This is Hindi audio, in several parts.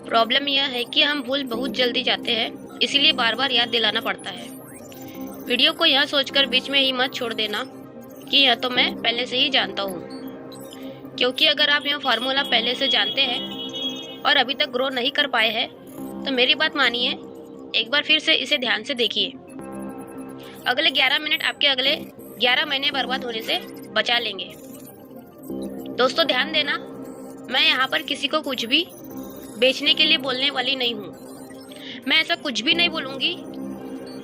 प्रॉब्लम यह है कि हम भूल बहुत जल्दी जाते हैं, इसीलिए बार बार याद दिलाना पड़ता है। वीडियो को यह सोचकर बीच में ही मत छोड़ देना कि यह तो मैं पहले से ही जानता हूँ, क्योंकि अगर आप यह फार्मूला पहले से जानते हैं और अभी तक ग्रो नहीं कर पाए हैं तो मेरी बात मानिए, एक बार फिर से इसे ध्यान से देखिए। अगले 11 मिनट आपके अगले 11 महीने बर्बाद होने से बचा लेंगे। दोस्तों ध्यान देना, मैं यहाँ पर किसी को कुछ भी बेचने के लिए बोलने वाली नहीं हूँ। मैं ऐसा कुछ भी नहीं बोलूँगी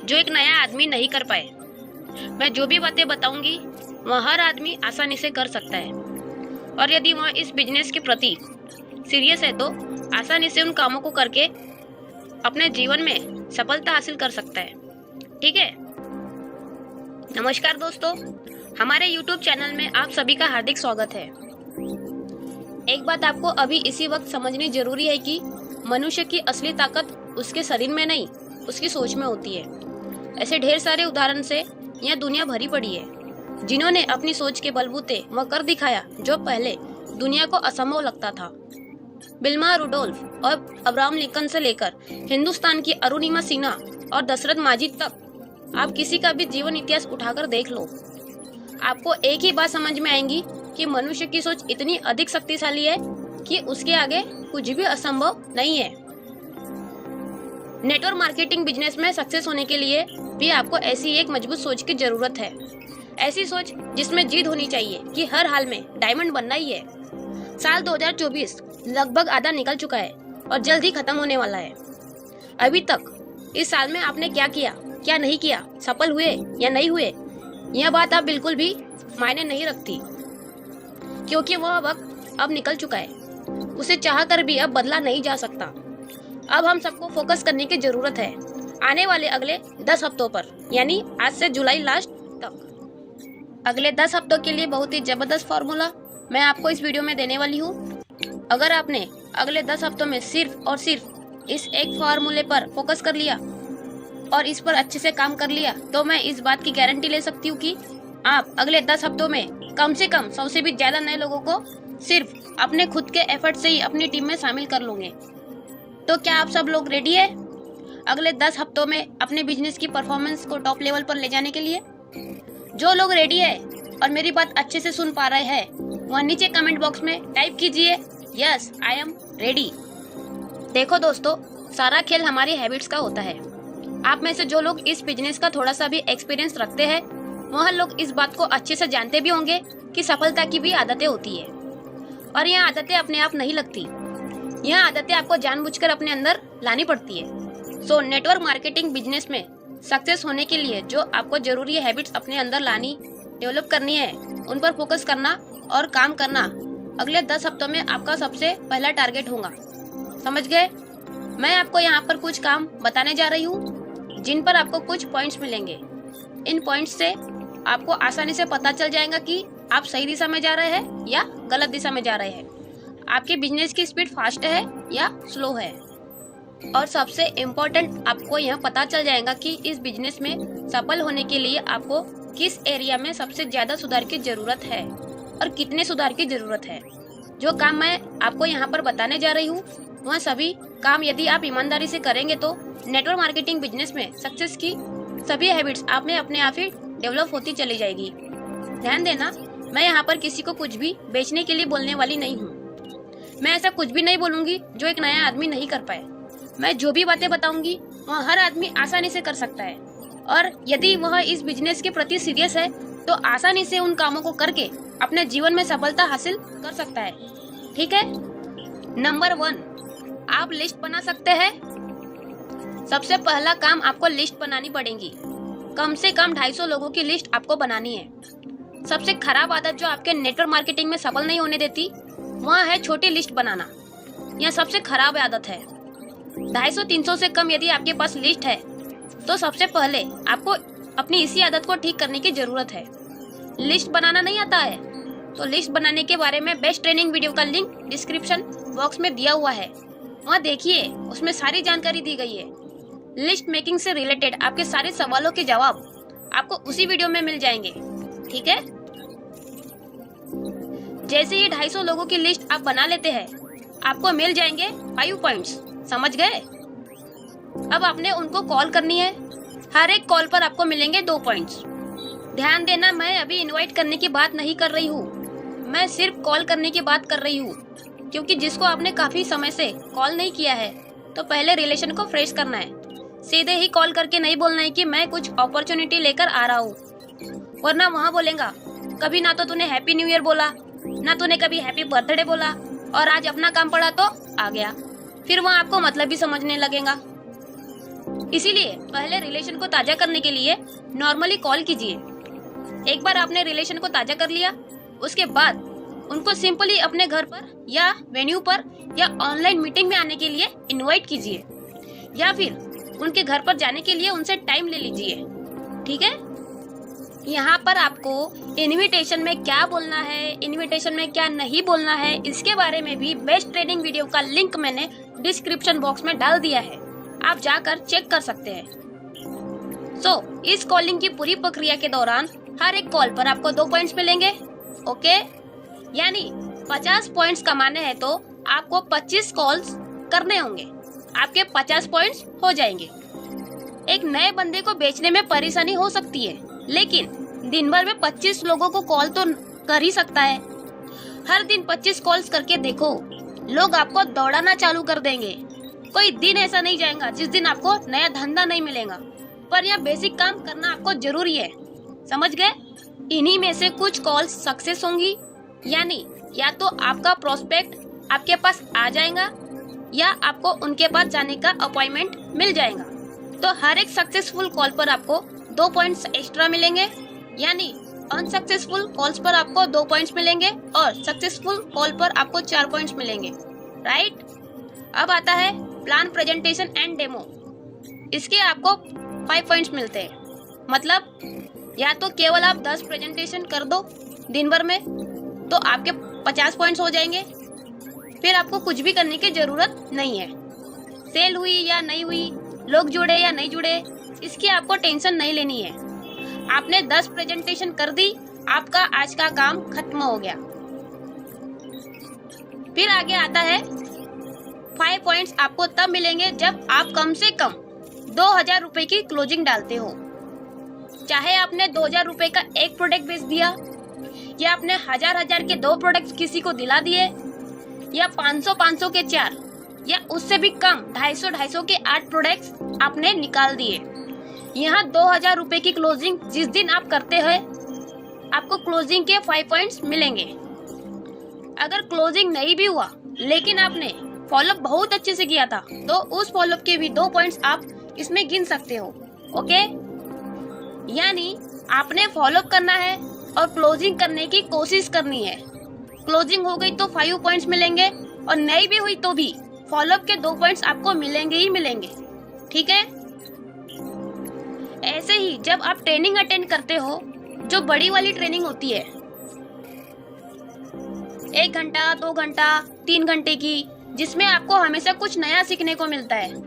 जो एक नया आदमी नहीं कर पाए। मैं जो भी बातें बताऊँगी वह हर आदमी आसानी से कर सकता है, और यदि वह इस बिजनेस के प्रति सीरियस है तो आसानी से उन कामों को करके अपने जीवन में सफलता हासिल कर सकता है। ठीक है। नमस्कार दोस्तों, हमारे YouTube चैनल में आप सभी का हार्दिक स्वागत है। एक बात आपको अभी इसी वक्त समझनी जरूरी है कि मनुष्य की असली ताकत उसके शरीर में नहीं, उसकी सोच में होती है। ऐसे ढेर सारे उदाहरण से यह दुनिया भरी पड़ी है, जिन्होंने अपनी सोच के बलबूते वह कर दिखाया जो पहले दुनिया को असंभव लगता था। बिल्मा रुडोल्फ और अब्राहम लिंकन से लेकर हिंदुस्तान की अरुणिमा सिन्हा और दशरथ माजिद तक आप किसी का भी जीवन इतिहास उठाकर देख लो, आपको एक ही बात समझ में आएगी कि मनुष्य की सोच इतनी अधिक शक्तिशाली है कि उसके आगे कुछ भी असंभव नहीं है। नेटवर्क मार्केटिंग बिजनेस में सक्सेस होने के लिए भी आपको ऐसी एक मजबूत सोच की जरूरत है। ऐसी सोच जिसमें जिद होनी चाहिए कि हर हाल में डायमंड बनना ही है। साल 2024 लगभग आधा निकल चुका है और जल्द ही खत्म होने वाला है। अभी तक इस साल में आपने क्या किया, क्या नहीं किया, सफल हुए या नहीं हुए, यह बात आप बिल्कुल भी मायने नहीं रखती, क्योंकि वह वक्त अब निकल चुका है। उसे चाहकर भी अब बदला नहीं जा सकता। अब हम सबको फोकस करने की जरूरत है आने वाले अगले 10 हफ्तों पर, यानी आज से जुलाई लास्ट तक। अगले 10 हफ्तों के लिए बहुत ही जबरदस्त फॉर्मूला मैं आपको इस वीडियो में देने वाली हूँ। अगर आपने अगले 10 हफ्तों में सिर्फ और सिर्फ इस एक फार्मूले पर फोकस कर लिया और इस पर अच्छे से काम कर लिया तो मैं इस बात की गारंटी ले सकती हूँ कि आप अगले 10 हफ्तों में कम से कम 100 से भी ज्यादा नए लोगों को सिर्फ अपने खुद के एफर्ट से ही अपनी टीम में शामिल कर लोगे। तो क्या आप सब लोग रेडी है अगले 10 हफ्तों में अपने बिजनेस की परफॉर्मेंस को टॉप लेवल पर ले जाने के लिए? जो लोग रेडी है और मेरी बात अच्छे से सुन पा रहे हैं वह नीचे कमेंट बॉक्स में टाइप कीजिए, यस आई एम रेडी। देखो दोस्तों, सारा खेल हमारी हैबिट्स का होता है। आप में से जो लोग इस बिजनेस का थोड़ा सा भी एक्सपीरियंस रखते हैं वह लोग इस बात को अच्छे से जानते भी होंगे कि सफलता की भी आदतें होती है, और यह आदतें अपने आप नहीं लगती। यह आदतें आपको जानबूझकर अपने अंदर लानी पड़ती है। सो नेटवर्क मार्केटिंग बिजनेस में सक्सेस होने के लिए जो आपको जरूरी हैबिट्स अपने अंदर लानी, डेवलप करनी है, उन पर फोकस करना और काम करना अगले 10 हफ्तों में आपका सबसे पहला टारगेट होगा। समझ गए? मैं आपको यहाँ पर कुछ काम बताने जा रही हूँ जिन पर आपको कुछ पॉइंट्स मिलेंगे। इन पॉइंट्स से आपको आसानी से पता चल जाएगा कि आप सही दिशा में जा रहे हैं या गलत दिशा में जा रहे हैं, आपके बिजनेस की स्पीड फास्ट है या स्लो है, और सबसे इम्पोर्टेंट आपको यह पता चल जाएगा कि इस बिजनेस में सफल होने के लिए आपको किस एरिया में सबसे ज्यादा सुधार की जरूरत है और कितने सुधार की जरूरत है। जो काम मैं आपको यहाँ पर बताने जा रही हूँ वह सभी काम यदि आप ईमानदारी से करेंगे तो नेटवर्क मार्केटिंग बिजनेस में सक्सेस की सभी हैबिट्स आप में अपने आप ही डेवलप होती चली जाएगी। ध्यान देना, मैं यहाँ पर किसी को कुछ भी बेचने के लिए बोलने वाली नहीं हूँ। मैं ऐसा कुछ भी नहीं बोलूंगी जो एक नया आदमी नहीं कर पाए। मैं जो भी बातें बताऊंगी वह हर आदमी आसानी से कर सकता है, और यदि वह इस बिजनेस के प्रति सीरियस है तो आसानी से उन कामों को करके अपने जीवन में सफलता हासिल कर सकता है। ठीक है। नंबर 1, आप लिस्ट बना सकते हैं। सबसे पहला काम आपको लिस्ट बनानी पड़ेगी। कम से कम 250 लोगों की लिस्ट आपको बनानी है। सबसे खराब आदत जो आपके नेटवर्क मार्केटिंग में सफल नहीं होने देती वह है छोटी लिस्ट बनाना। यह सबसे खराब आदत है। 250-300 से कम यदि आपके पास लिस्ट है तो सबसे पहले आपको अपनी इसी आदत को ठीक करने की जरूरत है। लिस्ट बनाना नहीं आता है तो लिस्ट बनाने के बारे में बेस्ट ट्रेनिंग वीडियो का लिंक डिस्क्रिप्शन बॉक्स में दिया हुआ है, वहाँ देखिए, उसमें सारी जानकारी दी गई है। लिस्ट मेकिंग से रिलेटेड आपके सारे सवालों के जवाब आपको उसी वीडियो में मिल जाएंगे। ठीक है। जैसे ही 250 लोगों की लिस्ट आप बना लेते हैं आपको मिल जाएंगे 5 पॉइंट्स। समझ गए? अब आपने उनको कॉल करनी है। हर एक कॉल पर आपको मिलेंगे 2 पॉइंट्स। ध्यान देना, मैं अभी इनवाइट करने की बात नहीं कर रही हूँ, मैं सिर्फ कॉल करने की बात कर रही हूँ। क्योंकि जिसको आपने काफी समय से कॉल नहीं किया है तो पहले रिलेशन को फ्रेश करना है। सीधे ही कॉल करके नहीं बोलना है कि मैं कुछ अपॉर्चुनिटी लेकर आ रहा हूँ, वरना वहाँ बोलेगा कभी ना तो तूने हैप्पी न्यू ईयर बोला, ना तूने कभी हैप्पी बर्थडे बोला, और आज अपना काम पड़ा तो आ गया। फिर वहाँ आपको मतलब भी समझने लगेगा। इसीलिए पहले रिलेशन को ताजा करने के लिए नॉर्मली कॉल कीजिए। एक बार आपने रिलेशन को ताजा कर लिया, उसके बाद उनको सिंपली अपने घर पर या वेन्यू पर या ऑनलाइन मीटिंग में आने के लिए इनवाइट कीजिए, या फिर उनके घर पर जाने के लिए उनसे टाइम ले लीजिए। ठीक है? यहाँ पर आपको इनविटेशन में क्या बोलना है, इनविटेशन में क्या नहीं बोलना है, इसके बारे में भी बेस्ट ट्रेनिंग वीडियो का लिंक मैंने डिस्क्रिप्शन बॉक्स में डाल दिया है, आप जाकर चेक कर सकते हैं। इस कॉलिंग की पूरी प्रक्रिया के दौरान हर एक कॉल पर आपको 2 पॉइंट्स मिलेंगे। ओके, यानी 50 पॉइंट्स कमाने हैं तो आपको 25 कॉल्स करने होंगे, आपके 50 पॉइंट्स हो जाएंगे। एक नए बंदे को बेचने में परेशानी हो सकती है, लेकिन दिन भर में 25 लोगों को कॉल तो कर ही सकता है। हर दिन 25 कॉल्स करके देखो, लोग आपको दौड़ाना चालू कर देंगे। कोई दिन ऐसा नहीं जाएगा जिस दिन आपको नया धंधा नहीं मिलेगा, पर यह बेसिक काम करना आपको जरूरी है। समझ गए? इन्हीं में से कुछ कॉल्स सक्सेस होंगी, यानी या तो आपका प्रोस्पेक्ट आपके पास आ जाएगा या आपको उनके पास जाने का अपॉइंटमेंट मिल जाएगा। तो हर एक सक्सेसफुल कॉल पर आपको 2 पॉइंट्स एक्स्ट्रा मिलेंगे, यानी अनसक्सेसफुल कॉल्स पर आपको 2 पॉइंट्स मिलेंगे और सक्सेसफुल कॉल पर आपको 4 पॉइंट्स मिलेंगे। राइट? अब आता है प्लान, प्रेजेंटेशन एंड डेमो। इसके आपको 5 पॉइंट्स मिलते हैं। मतलब या तो केवल आप 10 प्रेजेंटेशन कर दो दिन भर में तो आपके 50 पॉइंट्स हो जाएंगे, फिर आपको कुछ भी करने की जरूरत नहीं है। सेल हुई या नहीं हुई, लोग जुड़े या नहीं जुड़े, इसकी आपको टेंशन नहीं लेनी है। आपने 10 प्रेजेंटेशन कर दी, आपका आज का काम खत्म हो गया। फिर आगे आता है 5 पॉइंट्स आपको तब मिलेंगे जब आप कम से कम 2000 रुपए की क्लोजिंग डालते हो। चाहे आपने 2000 रुपए का एक प्रोडक्ट बेच दिया, या आपने 1000 के 2 प्रोडक्ट किसी को दिला दिए, या 500 के 4, या उससे भी कम 250 के 8 प्रोडक्ट्स आपने निकाल दिए। यहाँ 2000 रुपए की क्लोजिंग जिस दिन आप करते हैं, आपको क्लोजिंग के 5 पॉइंट्स मिलेंगे। अगर क्लोजिंग नहीं भी हुआ लेकिन आपने फॉलोअप बहुत अच्छे से किया था, तो उस फॉलोअप के भी 2 पॉइंट्स आप इसमें गिन सकते हो। ओके, यानी आपने फॉलोअप करना है और क्लोजिंग करने की कोशिश करनी है। क्लोजिंग हो गई तो 5 पॉइंट्स मिलेंगे, और नहीं भी हुई तो भी फॉलोअप के 2 पॉइंट्स आपको मिलेंगे ही मिलेंगे। ठीक है? ऐसे ही जब आप ट्रेनिंग अटेंड करते हो, जो बड़ी वाली ट्रेनिंग होती है 1 घंटा, 2 घंटा, 3 घंटे की, जिसमें आपको हमेशा कुछ नया सीखने को मिलता है,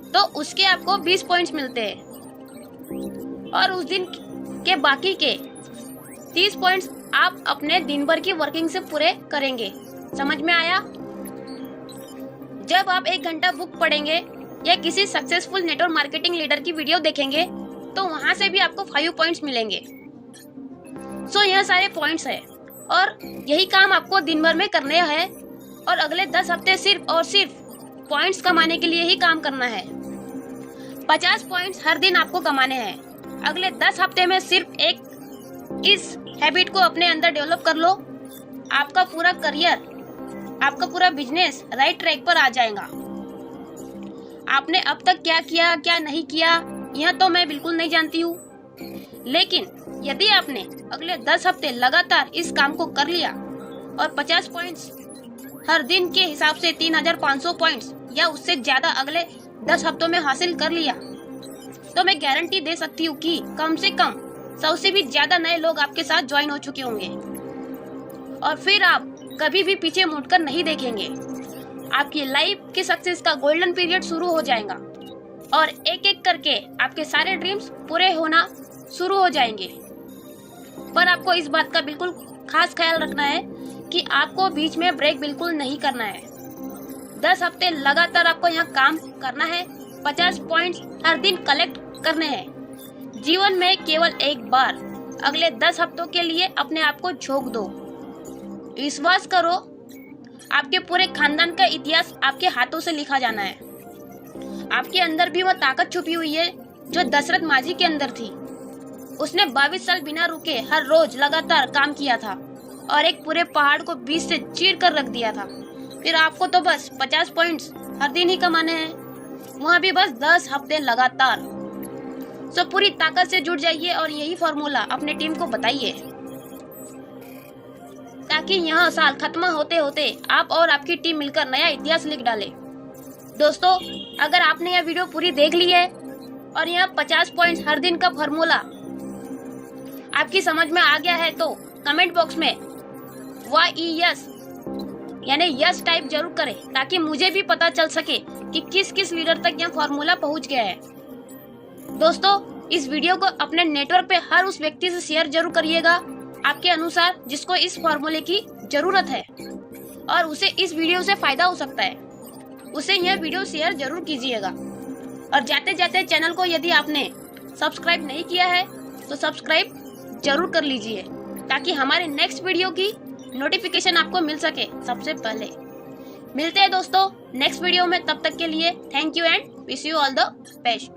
तो उसके आपको 20 पॉइंट्स मिलते हैं, और उस दिन के बाकी के 30 पॉइंट्स आप अपने दिन भर की वर्किंग से पूरे करेंगे। समझ में आया? जब आप 1 घंटा बुक पढ़ेंगे या किसी सक्सेसफुल नेटवर्क मार्केटिंग लीडर की वीडियो देखेंगे, तो वहां से भी आपको 5 पॉइंट्स मिलेंगे। यह सारे पॉइंट्स है, और यही काम आपको दिन भर में करने हैं, और अगले 10 हफ्ते सिर्फ और सिर्फ पॉइंट्स कमाने के लिए ही काम करना है। 50 पॉइंट्स हर दिन आपको कमाने हैं। अगले 10 हफ्ते में सिर्फ इस हैबिट को अपने अंदर डेवलप कर लो, आपका पूरा करियर, आपका पूरा बिजनेस राइट ट्रैक पर आ जाएगा। आपने अब तक क्या किया, क्या नहीं किया, यह तो मैं बिल्कुल नहीं जानती हूँ, लेकिन यदि आपने अगले 10 हफ्ते लगातार इस काम को कर लिया और 50 पॉइंट्स हर दिन के हिसाब से 3500 पॉइंट्स या उससे ज्यादा अगले 10 हफ्तों में हासिल कर लिया, तो मैं गारंटी दे सकती हूँ कि कम से कम 100 से भी ज्यादा नए लोग आपके साथ ज्वाइन हो चुके होंगे, और फिर आप कभी भी पीछे मुड़कर नहीं देखेंगे। आपकी लाइफ के सक्सेस का गोल्डन पीरियड शुरू हो जाएगा, और एक एक करके आपके सारे ड्रीम्स पूरे होना शुरू हो जाएंगे। पर आपको इस बात का बिल्कुल खास ख्याल रखना है कि आपको बीच में ब्रेक बिल्कुल नहीं करना है। 10 हफ्ते लगातार आपको यहाँ काम करना है। 50 पॉइंट्स हर दिन कलेक्ट करने हैं। जीवन में केवल एक बार अगले 10 हफ्तों के लिए अपने आप को झोंक दो। विश्वास करो, आपके पूरे खानदान का इतिहास आपके हाथों से लिखा जाना है। आपके अंदर भी वह ताकत छुपी हुई है जो दशरथ माझी के अंदर थी। उसने 22 साल बिना रुके हर रोज लगातार काम किया था और एक पूरे पहाड़ को बीच से चीर कर रख दिया था। फिर आपको तो बस 50 पॉइंट्स हर दिन ही कमाने हैं, वहाँ भी बस 10 हफ्ते लगातार। सो पूरी ताकत से जुट जाइए और यही फॉर्मूला अपने टीम को बताइए, ताकि यह साल खत्म होते होते आप और आपकी टीम मिलकर नया इतिहास लिख डाले। दोस्तों, अगर आपने यह वीडियो पूरी देख ली है और यह 50 पॉइंट्स हर दिन का फॉर्मूला आपकी समझ में आ गया है तो कमेंट बॉक्स में YES यानी यस टाइप जरूर करें, ताकि मुझे भी पता चल सके कि किस किस लीडर तक यह फॉर्मूला पहुंच गया है। दोस्तों, इस वीडियो को अपने नेटवर्क पे हर उस व्यक्ति से शेयर जरूर करिएगा आपके अनुसार जिसको इस फॉर्मूले की जरूरत है और उसे इस वीडियो से फायदा हो सकता है। उसे यह वीडियो शेयर जरूर कीजिएगा और जाते जाते चैनल को यदि आपने सब्सक्राइब नहीं किया है तो सब्सक्राइब जरूर कर लीजिए, ताकि हमारे नेक्स्ट वीडियो की नोटिफिकेशन आपको मिल सके सबसे पहले। मिलते हैं दोस्तों नेक्स्ट वीडियो में, तब तक के लिए thank you and wish you all the best.